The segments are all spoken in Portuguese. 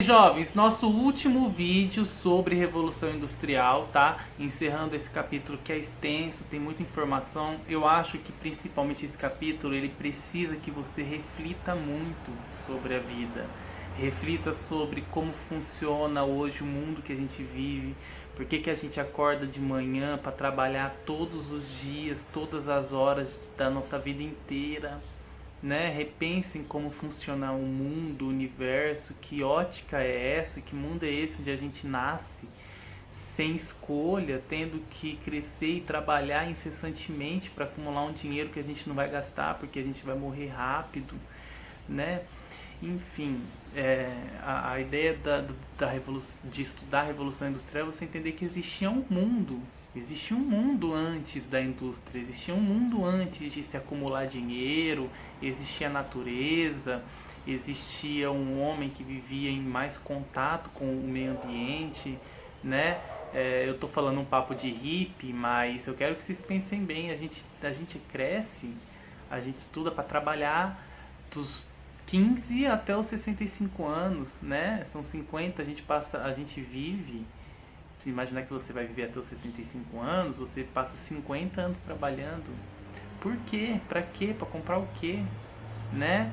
Jovens, nosso último vídeo sobre Revolução Industrial, tá? Encerrando esse capítulo que é extenso, tem muita informação. Eu acho que principalmente esse capítulo, ele precisa que você reflita muito sobre a vida. Reflita sobre como funciona hoje o mundo que a gente vive. Por que a gente acorda de manhã para trabalhar todos os dias, todas as horas da nossa vida inteira, né? Repensem como funciona o mundo, o universo, que ótica é essa, que mundo é esse onde a gente nasce sem escolha, tendo que crescer e trabalhar incessantemente para acumular um dinheiro que a gente não vai gastar porque a gente vai morrer rápido, né? Enfim, a ideia de estudar a Revolução Industrial é você entender que existia um mundo antes da indústria, existia um mundo antes de se acumular dinheiro, existia a natureza, existia um homem que vivia em mais contato com o meio ambiente, né? Eu tô falando um papo de hippie, mas eu quero que vocês pensem bem, a gente cresce, a gente estuda para trabalhar dos 15 até os 65 anos, né? São 50, a gente vive. Se imaginar que você vai viver até os 65 anos, você passa 50 anos trabalhando. Por quê? Pra quê? Pra comprar o quê? Né?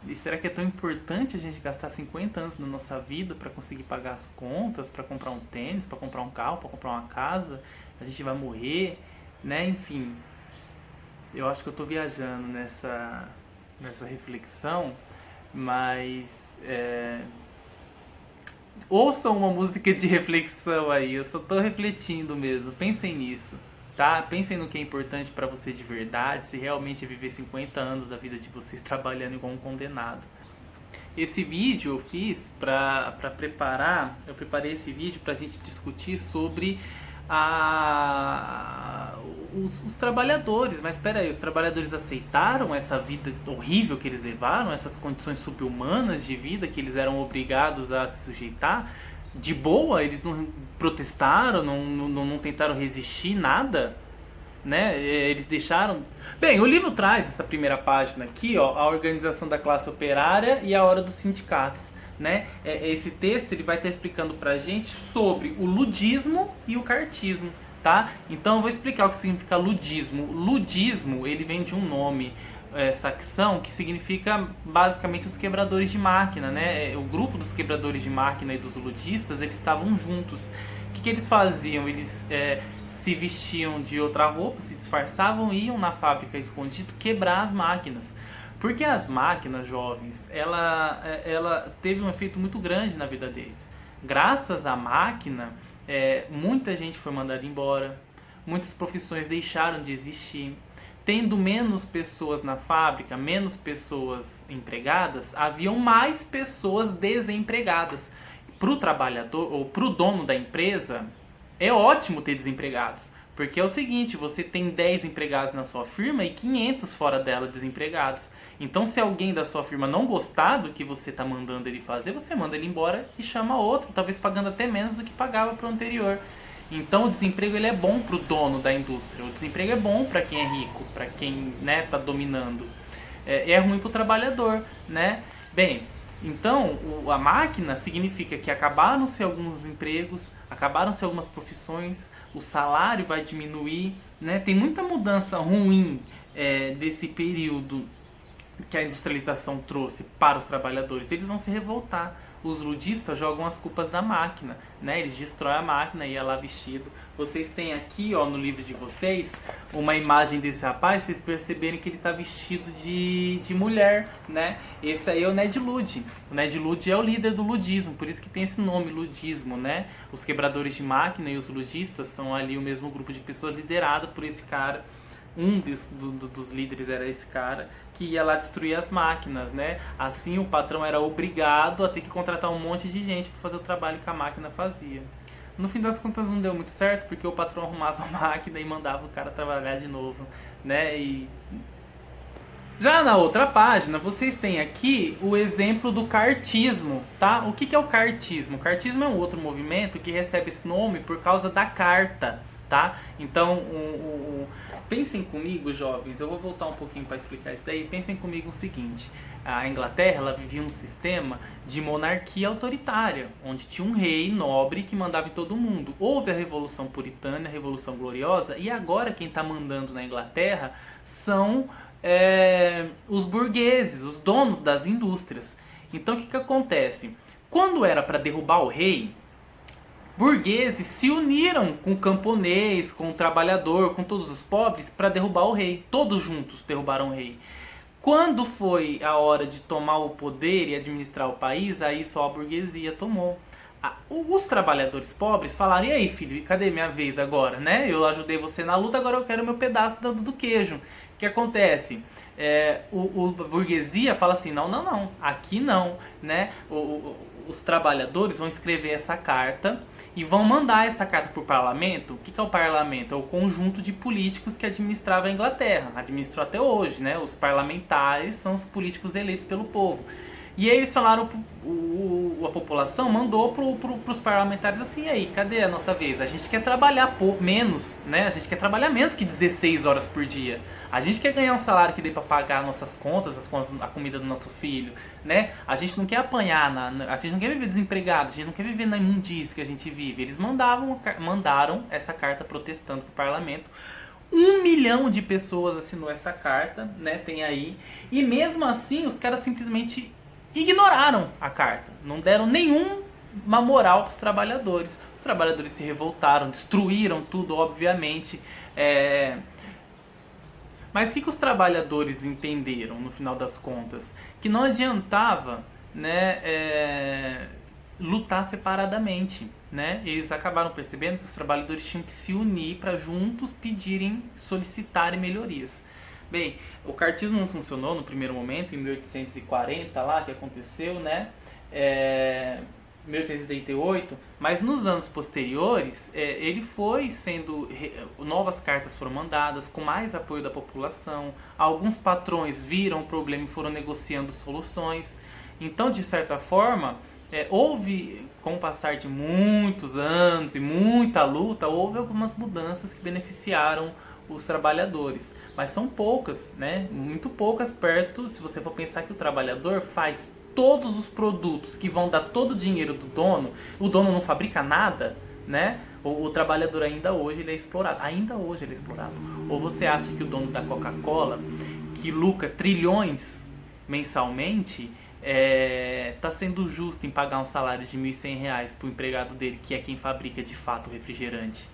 E será que é tão importante a gente gastar 50 anos na nossa vida para conseguir pagar as contas, para comprar um tênis, para comprar um carro, para comprar uma casa? A gente vai morrer, né? Enfim, eu acho que eu tô viajando nessa reflexão, mas ouçam uma música de reflexão aí, eu só tô refletindo mesmo, pensem nisso, tá? Pensem no que é importante pra você de verdade, se realmente é viver 50 anos da vida de vocês trabalhando igual um condenado. Esse vídeo eu fiz eu preparei esse vídeo pra gente discutir sobre os trabalhadores, mas espera aí, os trabalhadores aceitaram essa vida horrível que eles levaram, essas condições subhumanas de vida que eles eram obrigados a se sujeitar? De boa, eles não protestaram, não tentaram resistir, nada, né? Eles deixaram... Bem, o livro traz essa primeira página aqui, ó, a organização da classe operária e a hora dos sindicatos, né? Esse texto ele vai estar explicando pra gente sobre o ludismo e o cartismo, tá? Então eu vou explicar o que significa ludismo. Ludismo, ele vem de um nome saxão que significa basicamente os quebradores de máquina, né? O grupo dos quebradores de máquina e dos ludistas, eles estavam juntos. O que eles faziam? Eles se vestiam de outra roupa, se disfarçavam e iam na fábrica escondido quebrar as máquinas. Porque as máquinas, jovens, ela teve um efeito muito grande na vida deles. Graças à máquina, muita gente foi mandada embora, muitas profissões deixaram de existir. Tendo menos pessoas na fábrica, menos pessoas empregadas, haviam mais pessoas desempregadas. Para o trabalhador ou para o dono da empresa, é ótimo ter desempregados. Porque é o seguinte, você tem 10 empregados na sua firma e 500 fora dela desempregados. Então se alguém da sua firma não gostar do que você está mandando ele fazer, você manda ele embora e chama outro, talvez pagando até menos do que pagava para o anterior. Então o desemprego ele é bom para o dono da indústria, o desemprego é bom para quem é rico, para quem está dominando. É ruim para o trabalhador, né? Bem, então a máquina significa que acabaram-se alguns empregos, acabaram-se algumas profissões, o salário vai diminuir, né? Tem muita mudança ruim desse período que a industrialização trouxe para os trabalhadores. Eles vão se revoltar. Os ludistas jogam as culpas da máquina, né? Eles destroem a máquina e é lá vestido. Vocês têm aqui, ó, no livro de vocês, uma imagem desse rapaz, vocês perceberem que ele está vestido de mulher, né? Esse aí é o Ned Ludd. O Ned Ludd é o líder do ludismo, por isso que tem esse nome, ludismo, né? Os quebradores de máquina e os ludistas são ali o mesmo grupo de pessoas liderado por esse cara. Um dos líderes era esse cara que ia lá destruir as máquinas, né? Assim o patrão era obrigado a ter que contratar um monte de gente para fazer o trabalho que a máquina fazia. No fim das contas não deu muito certo, porque o patrão arrumava a máquina e mandava o cara trabalhar de novo, né? E já na outra página, vocês têm aqui o exemplo do cartismo, tá? O que é o cartismo? O cartismo é um outro movimento que recebe esse nome por causa da carta, tá? Então, pensem comigo, jovens, eu vou voltar um pouquinho para explicar isso daí. Pensem comigo o seguinte, a Inglaterra, ela vivia um sistema de monarquia autoritária, onde tinha um rei nobre que mandava em todo mundo. Houve a Revolução Puritana, a Revolução Gloriosa, e agora quem está mandando na Inglaterra são os burgueses, os donos das indústrias. Então o que acontece? Quando era para derrubar o rei, burgueses se uniram com o camponês, com o trabalhador, com todos os pobres para derrubar o rei. Todos juntos derrubaram o rei. Quando foi a hora de tomar o poder e administrar o país, aí só a burguesia tomou. Os trabalhadores pobres falaram: e aí, filho, cadê minha vez agora? Né? Eu ajudei você na luta, agora eu quero meu pedaço do queijo. O que acontece? A burguesia fala assim: não, aqui não. Né? Os trabalhadores vão escrever essa carta e vão mandar essa carta para o parlamento. O que é o parlamento? É o conjunto de políticos que administrava a Inglaterra. Administrou até hoje, né? Os parlamentares são os políticos eleitos pelo povo. E aí eles falaram, a população mandou para os parlamentares assim: e aí, cadê a nossa vez? A gente quer trabalhar menos, né? A gente quer trabalhar menos que 16 horas por dia. A gente quer ganhar um salário que dê para pagar nossas contas, a comida do nosso filho, né? A gente não quer apanhar, a gente não quer viver desempregado, a gente não quer viver na imundície que a gente vive. Eles mandaram essa carta protestando para o parlamento. 1 milhão de pessoas assinou essa carta, né? Tem aí. E mesmo assim, os caras simplesmente ignoraram a carta, não deram nenhuma moral para os trabalhadores. Os trabalhadores se revoltaram, destruíram tudo, obviamente. Mas o que os trabalhadores entenderam no final das contas? Que não adiantava, né, lutar separadamente. Né? Eles acabaram percebendo que os trabalhadores tinham que se unir para juntos solicitarem melhorias. Bem, o cartismo não funcionou no primeiro momento, em 1840 lá, que aconteceu, né? 1888, mas nos anos posteriores, ele foi sendo... novas cartas foram mandadas, com mais apoio da população. Alguns patrões viram o problema e foram negociando soluções. Então, de certa forma, houve, com o passar de muitos anos e muita luta, houve algumas mudanças que beneficiaram os trabalhadores. Mas são poucas, né? Muito poucas perto, se você for pensar que o trabalhador faz todos os produtos que vão dar todo o dinheiro do dono, o dono não fabrica nada, né? O trabalhador ainda hoje ele é explorado. Ainda hoje ele é explorado. Ou você acha que o dono da Coca-Cola, que lucra trilhões mensalmente, está sendo justo em pagar um salário de R$ 1.100 para o empregado dele, que é quem fabrica de fato o refrigerante?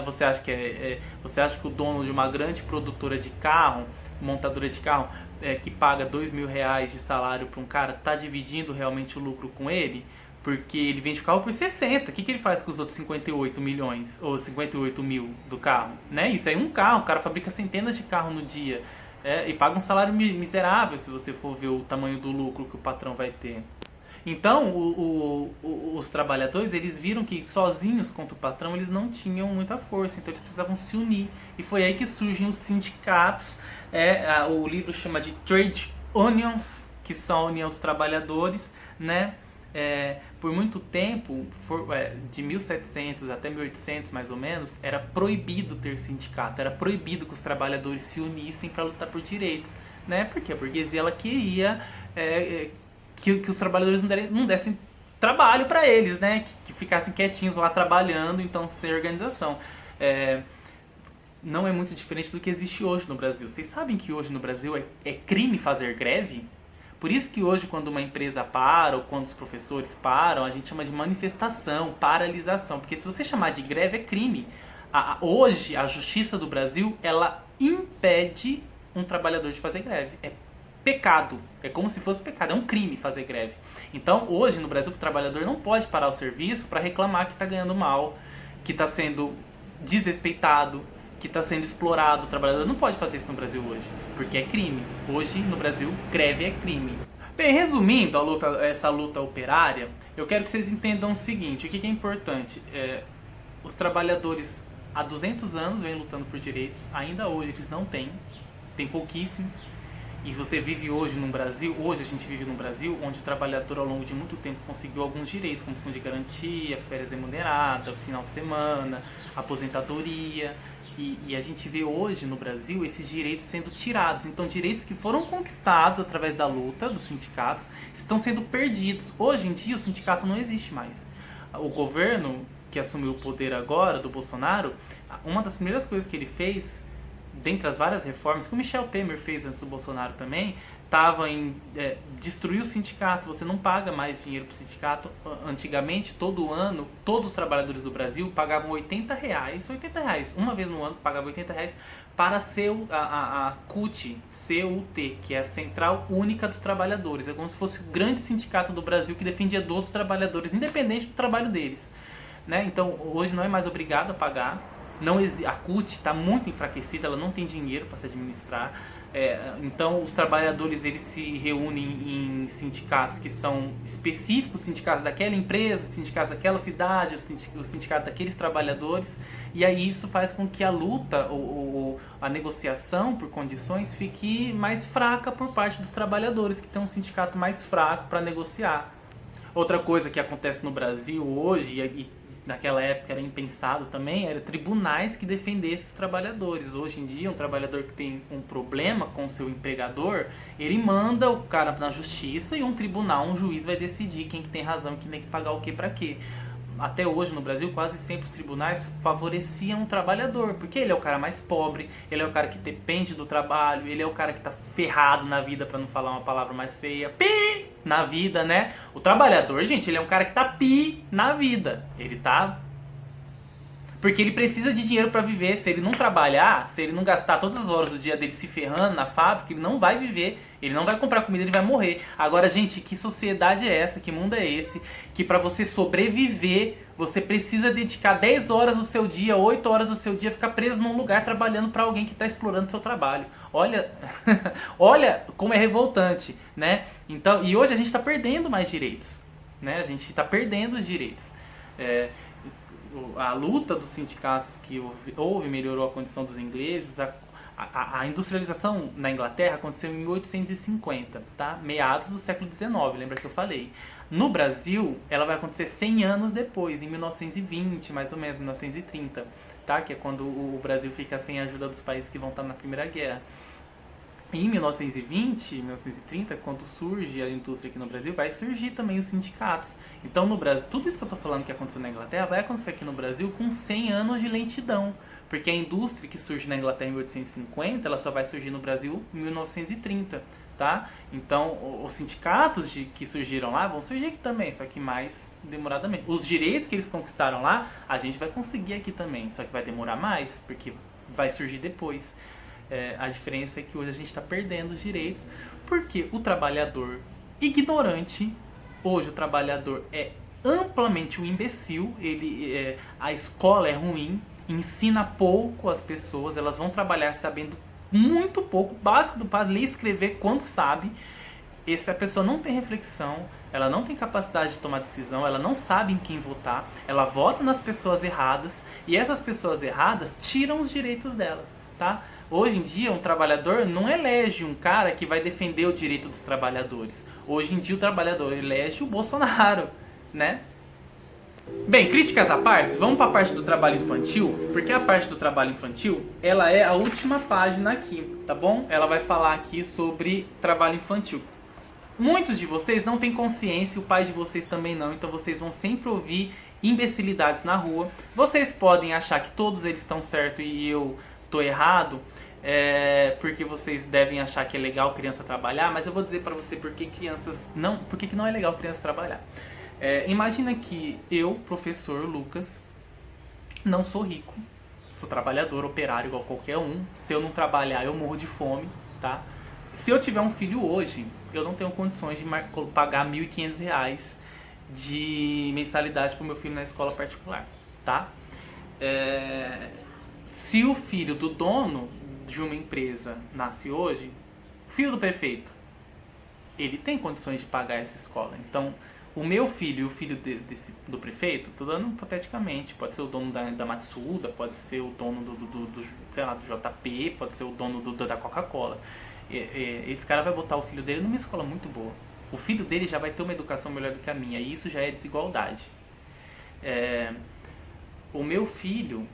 Você acha que o dono de uma grande produtora de carro, montadora de carro, que paga R$ 2.000 de salário para um cara, está dividindo realmente o lucro com ele? Porque ele vende o carro por 60. O que ele faz com os outros 58 milhões ou 58 mil do carro? Né? Isso aí é um carro, o cara fabrica centenas de carros no dia. E paga um salário miserável se você for ver o tamanho do lucro que o patrão vai ter. Então, os trabalhadores, eles viram que sozinhos contra o patrão, eles não tinham muita força, então eles precisavam se unir. E foi aí que surgem os sindicatos, o livro chama de Trade Unions, que são a união dos trabalhadores, né? Por muito tempo, de 1700 até 1800 mais ou menos, era proibido ter sindicato, era proibido que os trabalhadores se unissem para lutar por direitos, né? Porque a burguesia ela queria que os trabalhadores não dessem trabalho para eles, né? Que ficassem quietinhos lá trabalhando, então sem organização. Não é muito diferente do que existe hoje no Brasil. Vocês sabem que hoje no Brasil é crime fazer greve? Por isso que hoje, quando uma empresa para ou quando os professores param, a gente chama de manifestação, paralisação. Porque se você chamar de greve, é crime. Hoje, a justiça do Brasil, ela impede um trabalhador de fazer greve. É pecado. É como se fosse pecado. É um crime fazer greve. Então, hoje, no Brasil, o trabalhador não pode parar o serviço para reclamar que está ganhando mal, que está sendo desrespeitado, que está sendo explorado. O trabalhador não pode fazer isso no Brasil hoje, porque é crime. Hoje, no Brasil, greve é crime. Bem, resumindo essa luta operária, eu quero que vocês entendam o seguinte: o que é importante? Os trabalhadores há 200 anos vêm lutando por direitos, ainda hoje eles não têm, tem pouquíssimos. E você vive hoje no Brasil, hoje a gente vive num Brasil onde o trabalhador ao longo de muito tempo conseguiu alguns direitos, como fundo de garantia, férias remuneradas, final de semana, aposentadoria. E a gente vê hoje no Brasil esses direitos sendo tirados. Então, direitos que foram conquistados através da luta dos sindicatos estão sendo perdidos. Hoje em dia, o sindicato não existe mais. O governo que assumiu o poder agora, do Bolsonaro, uma das primeiras coisas que ele fez, dentre as várias reformas, que o Michel Temer fez antes do Bolsonaro também, estava em destruir o sindicato. Você não paga mais dinheiro para o sindicato. Antigamente, todo ano, todos os trabalhadores do Brasil pagavam R$80, uma vez no ano pagavam R$80 para ser a CUT, CUT, que é a Central Única dos Trabalhadores. É como se fosse o grande sindicato do Brasil que defendia todos os trabalhadores, independente do trabalho deles. Né? Então, hoje não é mais obrigado a pagar. Não a CUT está muito enfraquecida, ela não tem dinheiro para se administrar. Então os trabalhadores eles se reúnem em sindicatos que são específicos, sindicatos daquela empresa, os sindicatos daquela cidade, os sindicatos daqueles trabalhadores, e aí isso faz com que a luta ou a negociação por condições fique mais fraca por parte dos trabalhadores, que tem um sindicato mais fraco para negociar. Outra coisa que acontece no Brasil hoje, e naquela época era impensado também, era tribunais que defendessem os trabalhadores. Hoje em dia, um trabalhador que tem um problema com o seu empregador, ele manda o cara na justiça e um tribunal, um juiz vai decidir quem que tem razão, quem tem que pagar o que para quê. Até hoje no Brasil, quase sempre os tribunais favoreciam o trabalhador, porque ele é o cara mais pobre, ele é o cara que depende do trabalho, ele é o cara que tá ferrado na vida, para não falar uma palavra mais feia, pi na vida, né? O trabalhador, gente, ele é um cara que tá pi na vida, ele tá... Porque ele precisa de dinheiro para viver. Se ele não trabalhar, se ele não gastar todas as horas do dia dele se ferrando na fábrica, ele não vai viver, ele não vai comprar comida, ele vai morrer. Agora, gente, que sociedade é essa? Que mundo é esse? Que para você sobreviver, você precisa dedicar 10 horas do seu dia, 8 horas do seu dia, ficar preso num lugar trabalhando para alguém que está explorando o seu trabalho. Olha, olha como é revoltante, né? Então, e hoje a gente está perdendo mais direitos, né? A gente está perdendo os direitos. A luta dos sindicatos que houve melhorou a condição dos ingleses. A industrialização na Inglaterra aconteceu em 1850, tá? Meados do século XIX, lembra que eu falei. No Brasil, ela vai acontecer 100 anos depois, em 1920, mais ou menos, 1930, tá? Que é quando o Brasil fica sem a ajuda dos países que vão estar na Primeira Guerra. Em 1920, 1930, quando surge a indústria aqui no Brasil, vai surgir também os sindicatos. Então, no Brasil, tudo isso que eu estou falando que aconteceu na Inglaterra vai acontecer aqui no Brasil com 100 anos de lentidão. Porque a indústria que surge na Inglaterra em 1850, ela só vai surgir no Brasil em 1930, tá? Então, os sindicatos que surgiram lá vão surgir aqui também, só que mais demoradamente. Os direitos que eles conquistaram lá, a gente vai conseguir aqui também, só que vai demorar mais, porque vai surgir depois. A diferença é que hoje a gente está perdendo os direitos, porque o trabalhador ignorante, hoje o trabalhador é amplamente um imbecil, a escola é ruim, ensina pouco as pessoas, elas vão trabalhar sabendo muito pouco, básico do para ler e escrever quanto sabe. Essa pessoa não tem reflexão, ela não tem capacidade de tomar decisão, ela não sabe em quem votar, ela vota nas pessoas erradas, e essas pessoas erradas tiram os direitos dela, tá? Hoje em dia, um trabalhador não elege um cara que vai defender o direito dos trabalhadores. Hoje em dia, o trabalhador elege o Bolsonaro, né? Bem, críticas à parte, vamos para a parte do trabalho infantil, porque a parte do trabalho infantil, ela é a última página aqui, tá bom? Ela vai falar aqui sobre trabalho infantil. Muitos de vocês não têm consciência, o pai de vocês também não, então vocês vão sempre ouvir imbecilidades na rua. Vocês podem achar que todos eles estão certos e eu tô errado, porque vocês devem achar que é legal criança trabalhar, mas eu vou dizer para você por que não é legal criança trabalhar. Imagina que eu, professor Lucas, não sou rico, sou trabalhador, operário igual qualquer um. Se eu não trabalhar, eu morro de fome, tá? Se eu tiver um filho hoje, eu não tenho condições de pagar R$1.500 de mensalidade para o meu filho na escola particular, tá? Se o filho do dono de uma empresa nasce hoje, filho do prefeito, ele tem condições de pagar essa escola. Então, o meu filho e o filho do prefeito, estou dando hipoteticamente, pode ser o dono da Matsuda, pode ser o dono do JP, pode ser o dono da Coca-Cola. Esse cara vai botar o filho dele numa escola muito boa. O filho dele já vai ter uma educação melhor do que a minha, e isso já é desigualdade. O meu filho,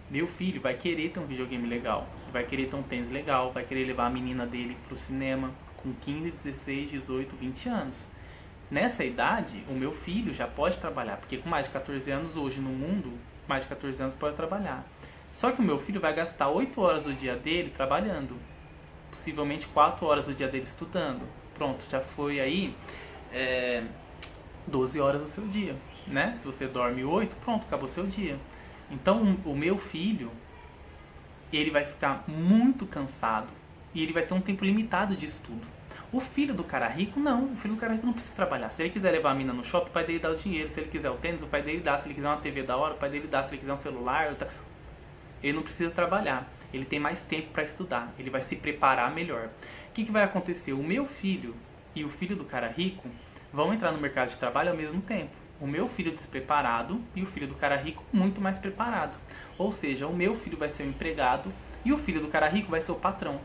Meu filho vai querer ter um videogame legal, vai querer ter um tênis legal, vai querer levar a menina dele pro cinema com 15, 16, 18, 20 anos. Nessa idade, o meu filho já pode trabalhar, porque com mais de 14 anos hoje no mundo, mais de 14 anos pode trabalhar. Só que o meu filho vai gastar 8 horas do dia dele trabalhando, possivelmente 4 horas do dia dele estudando. Pronto, já foi aí 12 horas do seu dia, né? Se você dorme 8, pronto, acabou o seu dia. Então o meu filho, ele vai ficar muito cansado e ele vai ter um tempo limitado de estudo. O filho do cara rico, não. O filho do cara rico não precisa trabalhar. Se ele quiser levar a mina no shopping, o pai dele dá o dinheiro. Se ele quiser o tênis, o pai dele dá. Se ele quiser uma TV da hora, o pai dele dá. Se ele quiser um celular, ele não precisa trabalhar. Ele tem mais tempo para estudar. Ele vai se preparar melhor. O que vai acontecer? O meu filho e o filho do cara rico vão entrar no mercado de trabalho ao mesmo tempo. O meu filho despreparado e o filho do cara rico muito mais preparado. Ou seja, o meu filho vai ser o empregado e o filho do cara rico vai ser o patrão.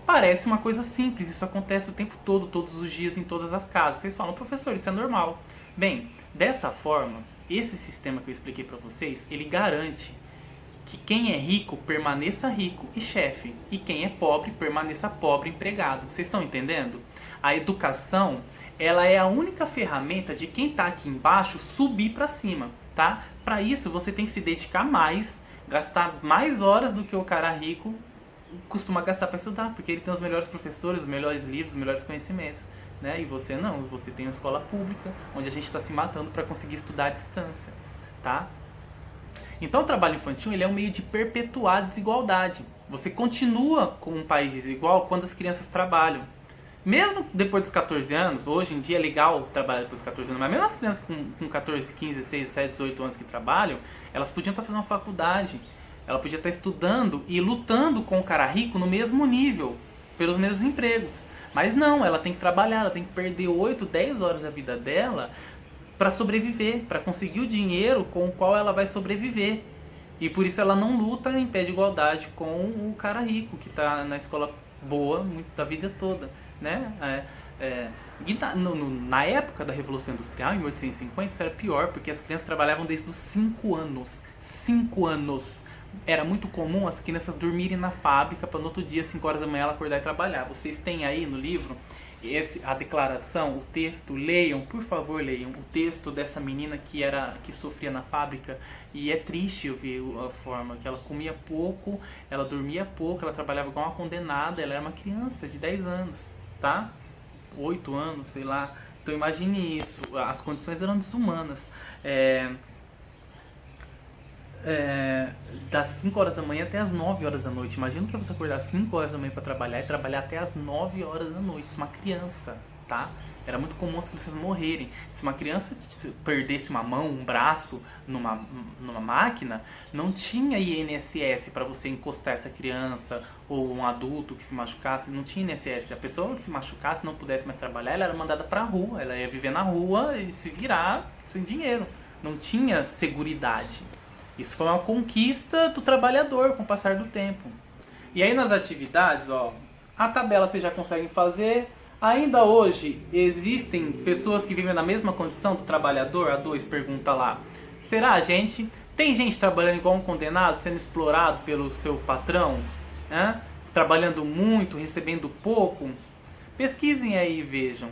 Parece uma coisa simples, isso acontece o tempo todo, todos os dias, em todas as casas. Vocês falam, professor, isso é normal. Bem, dessa forma, esse sistema que eu expliquei para vocês, ele garante que quem é rico permaneça rico e chefe, e quem é pobre permaneça pobre empregado. Vocês estão entendendo? A educação, ela é a única ferramenta de quem está aqui embaixo subir para cima, tá? Para isso você tem que se dedicar mais, gastar mais horas do que o cara rico costuma gastar para estudar, porque ele tem os melhores professores, os melhores livros, os melhores conhecimentos, né? E você não, você tem uma escola pública, onde a gente está se matando para conseguir estudar à distância, tá? Então o trabalho infantil ele é um meio de perpetuar a desigualdade. Você continua com um país desigual quando as crianças trabalham. Mesmo depois dos 14 anos, hoje em dia é legal trabalhar depois dos 14 anos, mas mesmo as crianças com 14, 15, 16, 17, 18 anos que trabalham, elas podiam estar fazendo uma faculdade, ela podia estar estudando e lutando com o cara rico no mesmo nível, pelos mesmos empregos. Mas não, ela tem que trabalhar, ela tem que perder 8, 10 horas da vida dela para sobreviver, para conseguir o dinheiro com o qual ela vai sobreviver. E por isso ela não luta em pé de igualdade com o cara rico, que está na escola boa da vida toda, né? Na época da Revolução Industrial, em 1850, isso era pior, porque as crianças trabalhavam desde os 5 anos. 5 anos! Era muito comum as crianças dormirem na fábrica para no outro dia, 5 horas da manhã, ela acordar e trabalhar. Vocês têm aí no livro a declaração, o texto, leiam, por favor leiam, o texto dessa menina que sofria na fábrica. E é triste eu ver a forma que ela comia pouco, ela dormia pouco, ela trabalhava igual uma condenada, ela era uma criança de 10 anos, tá? 8 anos, sei lá. Então imagine isso, as condições eram desumanas. Das 5 horas da manhã até as 9 horas da noite. Imagina que você acordar às 5 horas da manhã para trabalhar e trabalhar até as 9 horas da noite. Isso é uma criança, tá? Era muito comum as crianças morrerem. Se uma criança perdesse uma mão, um braço numa máquina, não tinha INSS para você encostar essa criança, ou um adulto que se machucasse, não tinha INSS. A pessoa que se machucasse, não pudesse mais trabalhar, ela era mandada para a rua, ela ia viver na rua e se virar sem dinheiro. Não tinha seguridade. Isso foi uma conquista do trabalhador com o passar do tempo. E aí nas atividades, ó, a tabela vocês já conseguem fazer. Ainda hoje existem pessoas que vivem na mesma condição do trabalhador? A 2 pergunta lá. Será, gente? Tem gente trabalhando igual um condenado, sendo explorado pelo seu patrão? Né? Trabalhando muito, recebendo pouco? Pesquisem aí e vejam.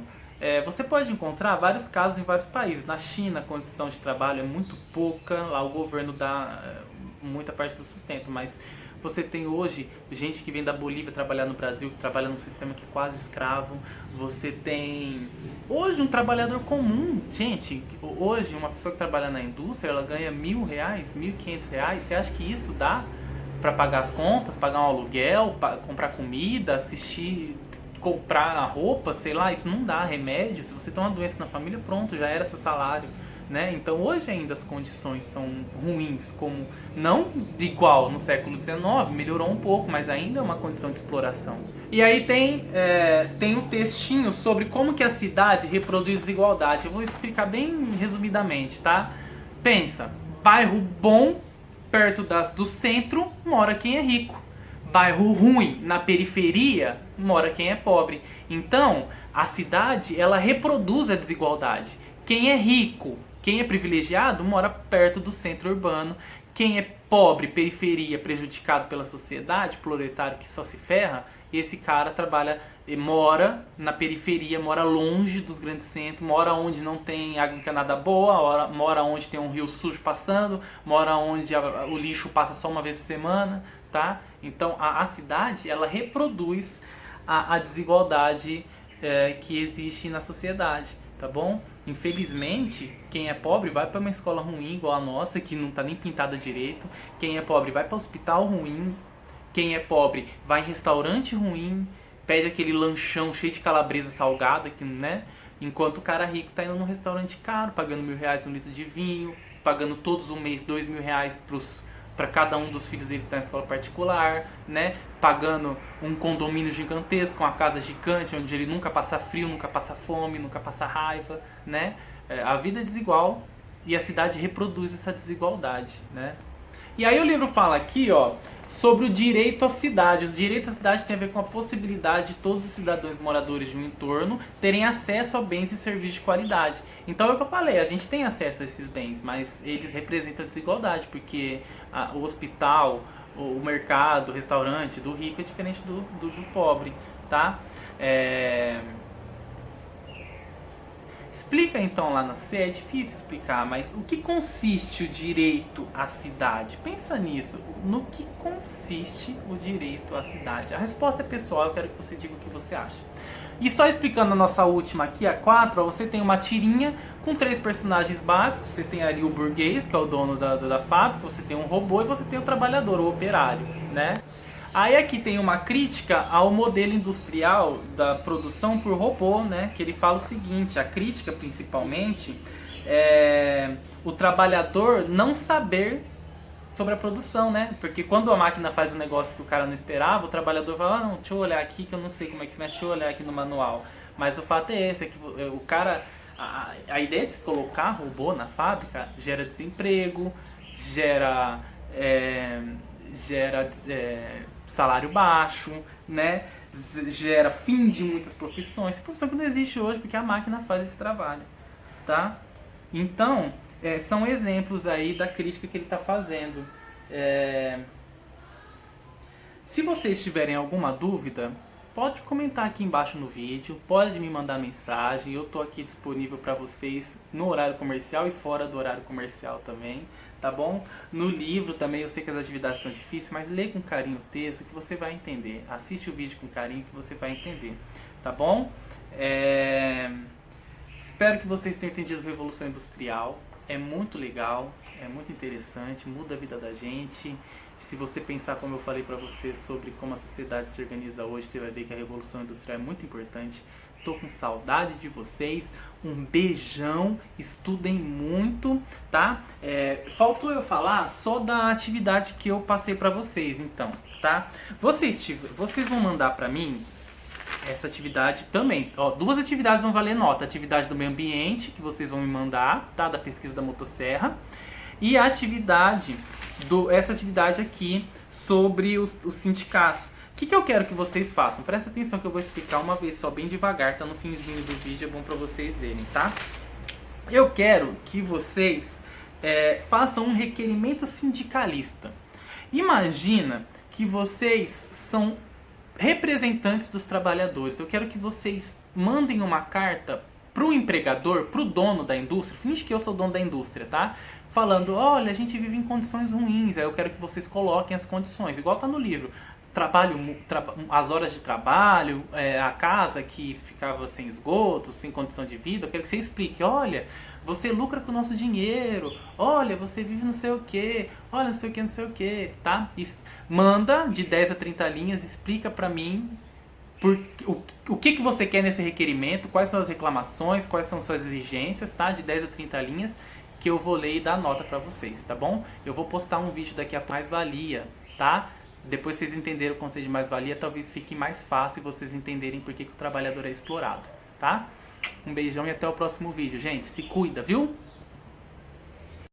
Você pode encontrar vários casos em vários países. Na China a condição de trabalho é muito pouca, lá o governo dá muita parte do sustento, mas você tem hoje gente que vem da Bolívia trabalhar no Brasil, que trabalha num sistema que é quase escravo. Você tem hoje um trabalhador comum, gente, hoje uma pessoa que trabalha na indústria, ela ganha R$1.000, R$1.500. Você acha que isso dá para pagar as contas, pagar um aluguel, comprar comida, assistir, comprar roupa, sei lá? Isso não dá. Remédio, se você tem uma doença na família, pronto, já era seu salário, né? Então hoje ainda as condições são ruins, como não igual no século XIX, melhorou um pouco, mas ainda é uma condição de exploração. E aí tem um textinho sobre como que a cidade reproduz desigualdade. Eu vou explicar bem resumidamente, tá? Pensa, bairro bom, perto do centro, mora quem é rico. Bairro ruim, na periferia, mora quem é pobre. Então, a cidade, ela reproduz a desigualdade. Quem é rico, quem é privilegiado, mora perto do centro urbano. Quem é pobre, periferia, prejudicado pela sociedade, proletário que só se ferra, esse cara trabalha, mora na periferia, mora longe dos grandes centros, mora onde não tem água encanada boa, mora onde tem um rio sujo passando, mora onde o lixo passa só uma vez por semana, tá? Então a cidade, ela reproduz a desigualdade que existe na sociedade, tá bom? Infelizmente, quem é pobre vai para uma escola ruim igual a nossa, que não tá nem pintada direito. Quem é pobre vai para hospital ruim. Quem é pobre vai em restaurante ruim, pede aquele lanchão cheio de calabresa salgada, que, né? Enquanto o cara rico tá indo num restaurante caro, pagando R$1.000 um litro de vinho, pagando todos os mês R$2.000 para cada um dos filhos dele que tá na escola particular, né? Pagando um condomínio gigantesco, uma casa gigante, onde ele nunca passa frio, nunca passa fome, nunca passa raiva, né? A vida é desigual e a cidade reproduz essa desigualdade, né? E aí o livro fala aqui, ó, sobre o direito à cidade. O direito à cidade tem a ver com a possibilidade de todos os cidadãos moradores de um entorno terem acesso a bens e serviços de qualidade. Então é o que eu falei, a gente tem acesso a esses bens, mas eles representam a desigualdade, porque o hospital, o mercado, o restaurante do rico é diferente do pobre, tá? Explica então lá na C, é difícil explicar, mas o que consiste o direito à cidade? Pensa nisso, no que consiste o direito à cidade? A resposta é pessoal, eu quero que você diga o que você acha. E só explicando a nossa última aqui, a 4, ó, você tem uma tirinha com 3 personagens básicos, você tem ali o burguês, que é o dono da fábrica, você tem um robô e você tem o trabalhador, o operário, né? Aí aqui tem uma crítica ao modelo industrial da produção por robô, né? Que ele fala o seguinte, a crítica principalmente é o trabalhador não saber sobre a produção, né? Porque quando a máquina faz um negócio que o cara não esperava, o trabalhador fala, não, deixa eu olhar aqui que eu não sei como é que mexe, deixa eu olhar aqui no manual. Mas o fato é esse, é que o cara, a ideia de se colocar robô na fábrica gera desemprego, gera salário baixo, né? Gera fim de muitas profissões, profissão que não existe hoje porque a máquina faz esse trabalho, tá? Então, são exemplos aí da crítica que ele está fazendo. Se vocês tiverem alguma dúvida, pode comentar aqui embaixo no vídeo, pode me mandar mensagem, eu estou aqui disponível para vocês no horário comercial e fora do horário comercial também, tá bom? No livro também, eu sei que as atividades estão difíceis, mas lê com carinho o texto que você vai entender. Assiste o vídeo com carinho que você vai entender, tá bom? Espero que vocês tenham entendido a Revolução Industrial. É muito legal, é muito interessante, muda a vida da gente. Se você pensar, como eu falei para você, sobre como a sociedade se organiza hoje, você vai ver que a Revolução Industrial é muito importante. Tô com saudade de vocês. Um beijão, estudem muito, tá? Faltou eu falar só da atividade que eu passei para vocês, então, tá? Vocês vão mandar para mim essa atividade também. Ó, 2 atividades vão valer nota. A atividade do meio ambiente, que vocês vão me mandar, tá? Da pesquisa da motosserra. E a atividade, essa atividade aqui sobre os sindicatos. O que eu quero que vocês façam? Presta atenção que eu vou explicar uma vez só, bem devagar, tá no finzinho do vídeo, é bom pra vocês verem, tá? Eu quero que vocês façam um requerimento sindicalista. Imagina que vocês são representantes dos trabalhadores. Eu quero que vocês mandem uma carta pro empregador, pro dono da indústria, finge que eu sou o dono da indústria, tá? Falando, olha, a gente vive em condições ruins, aí eu quero que vocês coloquem as condições, igual tá no livro. As horas de trabalho, a casa que ficava sem esgoto, sem condição de vida, eu quero que você explique, olha, você lucra com o nosso dinheiro, olha, você vive não sei o que, olha, não sei o que, tá? Manda de 10 a 30 linhas, explica pra mim o que você quer nesse requerimento, quais são as reclamações, quais são suas exigências, tá? De 10 a 30 linhas, que eu vou ler e dar nota pra vocês, tá bom? Eu vou postar um vídeo daqui a mais-valia, tá? Depois vocês entenderem o conceito de mais-valia, talvez fique mais fácil vocês entenderem por que o trabalhador é explorado, tá? Um beijão e até o próximo vídeo, gente. Se cuida, viu?